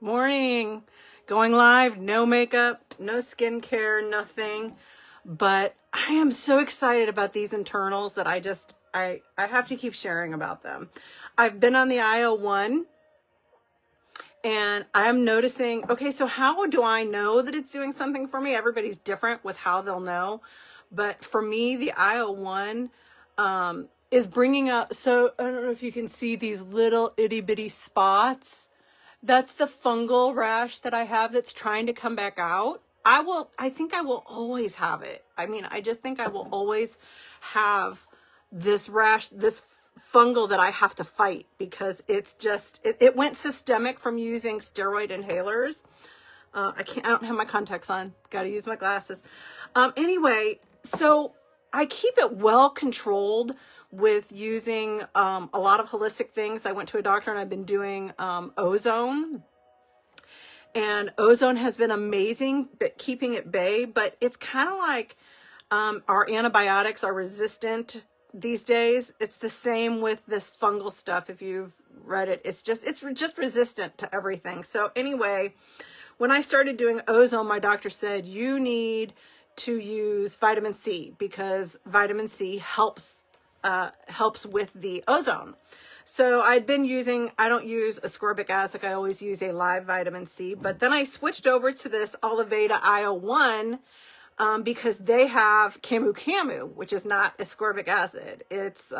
Morning. Going live, no makeup, no skincare, nothing. But I am so excited about these internals that I have to keep sharing about them. I've been on the IO1 and I'm noticing, okay, so how do I know that it's doing something for me? Everybody's different with how they'll know. But for me, the IO1 is bringing up, so I don't know if you can see these little itty bitty spots. That's the fungal rash that I have that's trying to come back out. I think I will always have it. I mean, I just think I will always have this rash, this fungal that I have to fight because it's just, it went systemic from using steroid inhalers. I don't have my contacts on. Got to use my glasses. Anyway, so I keep it well controlled with using a lot of holistic things. I went to a doctor and I've been doing ozone. And ozone has been amazing, but keeping at bay. But it's kind of like our antibiotics are resistant these days. It's the same with this fungal stuff. If you've read it, it's just resistant to everything. So anyway, when I started doing ozone, my doctor said you need to use vitamin C because vitamin C helps with the ozone. So I'd been using, I don't use ascorbic acid, I always use a live vitamin C, but then I switched over to this Oliveda IO1 because they have camu camu, which is not ascorbic acid. It's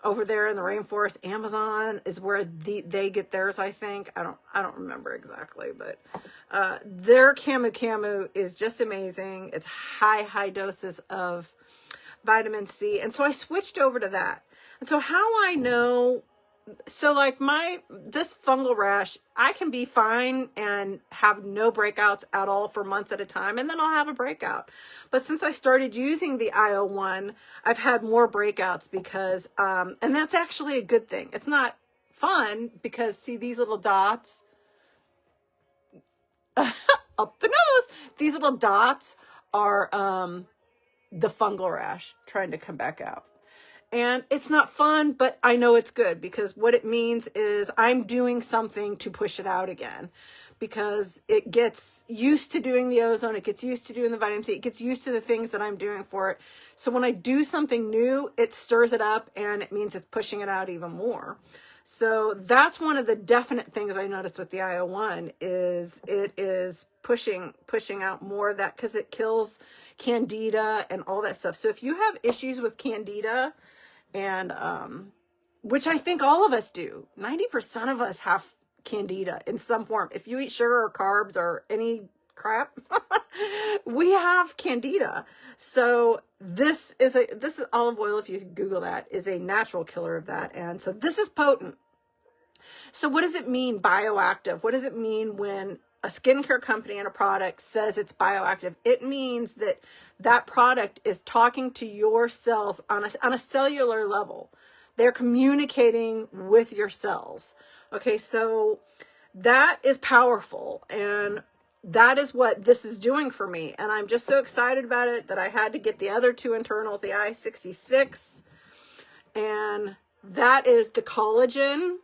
over there in the rainforest. Amazon is where they get theirs, I think. I don't remember exactly, but their camu camu is just amazing. It's high doses of vitamin C. And so I switched over to that. And so how I know, so like this fungal rash, I can be fine and have no breakouts at all for months at a time, and then I'll have a breakout. But since I started using the IO1, I've had more breakouts because, and that's actually a good thing. It's not fun because see these little dots up the nose, these little dots are the fungal rash trying to come back out. And it's not fun, but I know it's good because what it means is I'm doing something to push it out again because it gets used to doing the ozone. It gets used to doing the vitamin C. It gets used to the things that I'm doing for it. So when I do something new, it stirs it up and it means it's pushing it out even more. So that's one of the definite things I noticed with the IO1 is it is pushing out more of that because it kills candida and all that stuff. So if you have issues with candida, and which I think all of us do, 90% of us have candida in some form. If you eat sugar or carbs or any crap, we have candida. So this is olive oil, if you could Google that, is a natural killer of that. And so this is potent. So what does it mean, bioactive? What does it mean when a skincare company and a product says it's bioactive? It means that that product is talking to your cells on a cellular level. They're communicating with your cells. Okay, so that is powerful, and that is what this is doing for me. And I'm just so excited about it that I had to get the other two internals, the I-66, and that is the collagen.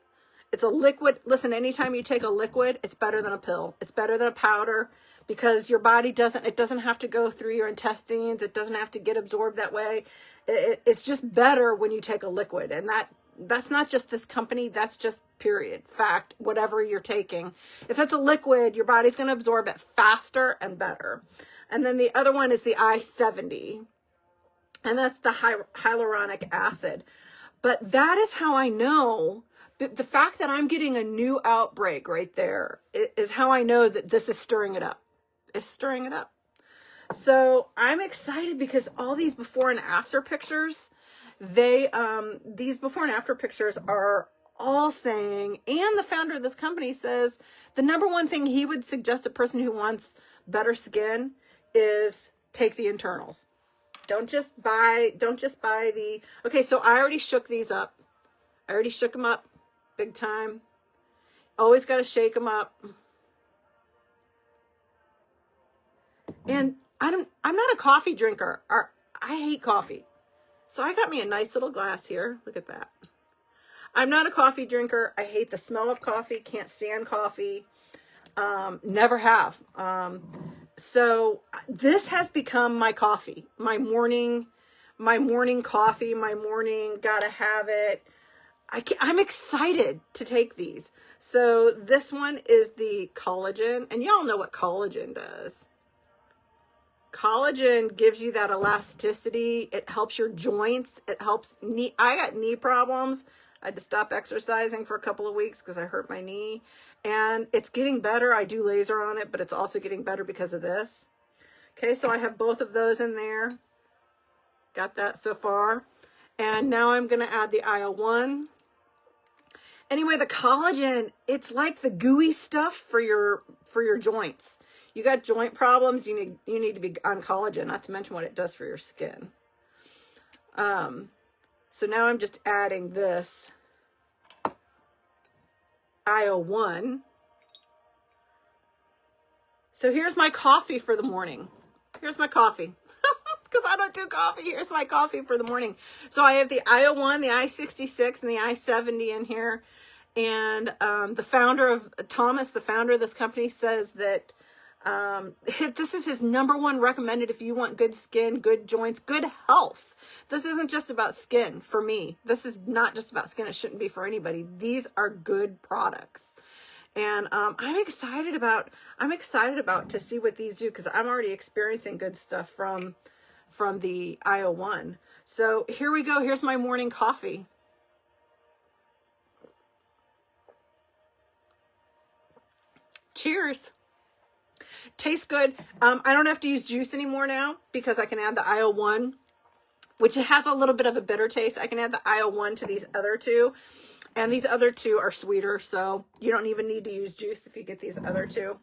It's a liquid. Listen, anytime you take a liquid, it's better than a pill. It's better than a powder because your body doesn't have to go through your intestines. It doesn't have to get absorbed that way. It's just better when you take a liquid. And that's not just this company. That's just period. Fact, whatever you're taking. If it's a liquid, your body's going to absorb it faster and better. And then the other one is the I-70. And that's the hyaluronic acid. But that is how I know. The fact that I'm getting a new outbreak right there is how I know that this is stirring it up. It's stirring it up. So I'm excited because all these before and after pictures, these before and after pictures are all saying, and the founder of this company says, the number one thing he would suggest a person who wants better skin is take the internals. Don't just buy the, okay, so I already shook these up. I already shook them up. Big time. Always got to shake them up. And I'm not a coffee drinker. I hate coffee. So I got me a nice little glass here. Look at that. I'm not a coffee drinker. I hate the smell of coffee. Can't stand coffee. Never have. So this has become my coffee, my morning coffee, my morning, gotta have it. I'm excited to take these. So this one is the collagen, and y'all know what collagen does. Collagen gives you that elasticity. It helps your joints. It helps knee. I got knee problems. I had to stop exercising for a couple of weeks because I hurt my knee, and it's getting better. I do laser on it, but it's also getting better because of this. Okay, so I have both of those in there. Got that so far. And now I'm going to add the IO1. Anyway, the collagen, it's like the gooey stuff for your joints. You got joint problems, you need to be on collagen, not to mention what it does for your skin. So now I'm just adding this IO1. So here's my coffee for the morning. Here's my coffee. Because I don't do coffee. Here's my coffee for the morning. So I have the IO1, the I66, and the I70 in here. And the founder of Thomas, the founder of this company, says that this is his #1 recommended if you want good skin, good joints, good health. This isn't just about skin for me. This is not just about skin. It shouldn't be for anybody. These are good products. And I'm excited about to see what these do, because I'm already experiencing good stuff from the IO1. So here we go. Here's my morning coffee. Cheers. Tastes good. I don't have to use juice anymore now because I can add the IO1, which has a little bit of a bitter taste. I can add the IO1 to these other two, and these other two are sweeter, so you don't even need to use juice if you get these other two.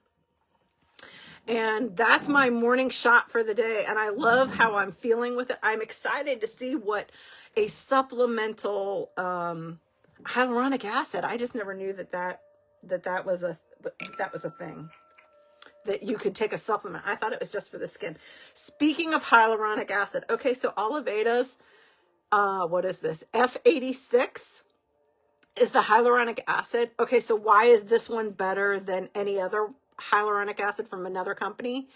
And that's my morning shot for the day, and I love how I'm feeling with it. I'm excited to see what a supplemental hyaluronic acid. I just never knew that was a thing, that you could take a supplement. I thought it was just for the skin. Speaking of hyaluronic acid, okay, so Oliveda's, what is this? F86 is the hyaluronic acid. Okay, so why is this one better than any other hyaluronic acid from another company?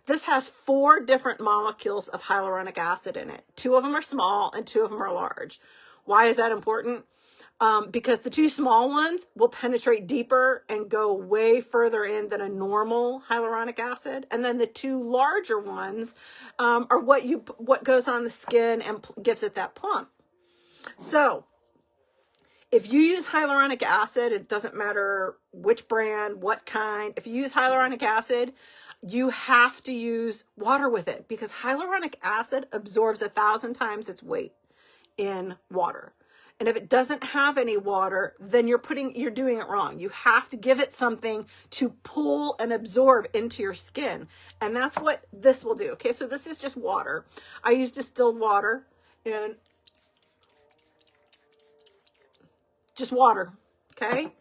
This has 4 different molecules of hyaluronic acid in it. 2 of them are small and 2 of them are large. Why is that important? Because the 2 small ones will penetrate deeper and go way further in than a normal hyaluronic acid. And then the 2 larger ones are what goes on the skin and gives it that plump. So if you use hyaluronic acid, it doesn't matter which brand, what kind. If you use hyaluronic acid, you have to use water with it, because hyaluronic acid absorbs 1,000 times its weight in water. And if it doesn't have any water, then you're doing it wrong. You have to give it something to pull and absorb into your skin. And that's what this will do. Okay, so this is just water. I use distilled water, and just water, okay?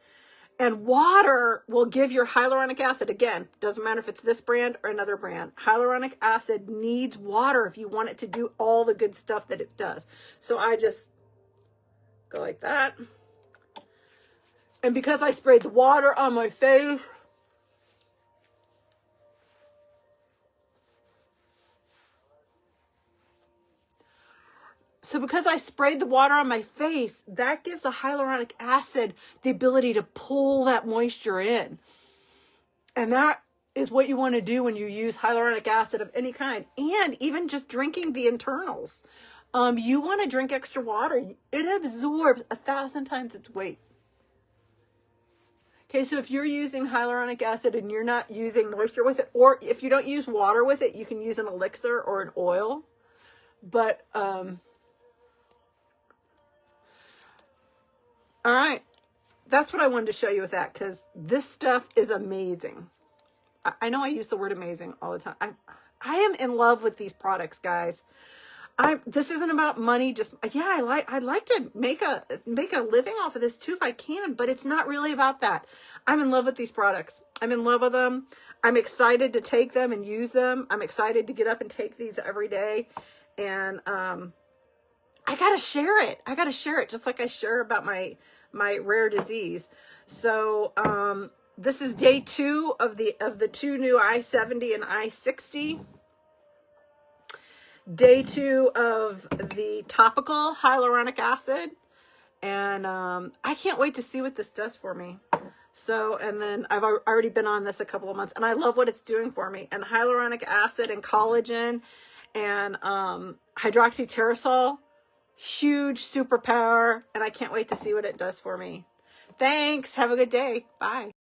And water will give your hyaluronic acid, again, doesn't matter if it's this brand or another brand, hyaluronic acid needs water if you want it to do all the good stuff that it does. So I just go like that. And because I sprayed the water on my face, that gives the hyaluronic acid the ability to pull that moisture in. And that is what you want to do when you use hyaluronic acid of any kind. And even just drinking the internals. You want to drink extra water. It absorbs 1,000 times its weight. Okay, so if you're using hyaluronic acid and you're not using moisture with it, or if you don't use water with it, you can use an elixir or an oil. But, all right, that's what I wanted to show you with that, because this stuff is amazing. I know I use the word amazing all the time. I am in love with these products, guys. This isn't about money. Just, yeah, I'd like to make a living off of this too if I can, but it's not really about that. I'm in love with these products. I'm in love with them. I'm excited to take them and use them. I'm excited to get up and take these every day. And I gotta share it. Just like I share about my my rare disease. So this is day 2 of the 2 new I-70 and I-60. Day 2 of the topical hyaluronic acid. And I can't wait to see what this does for me. So, and then I've already been on this a couple of months, and I love what it's doing for me. And hyaluronic acid and collagen and hydroxytrasol, huge superpower, and I can't wait to see what it does for me. Thanks. Have a good day. Bye.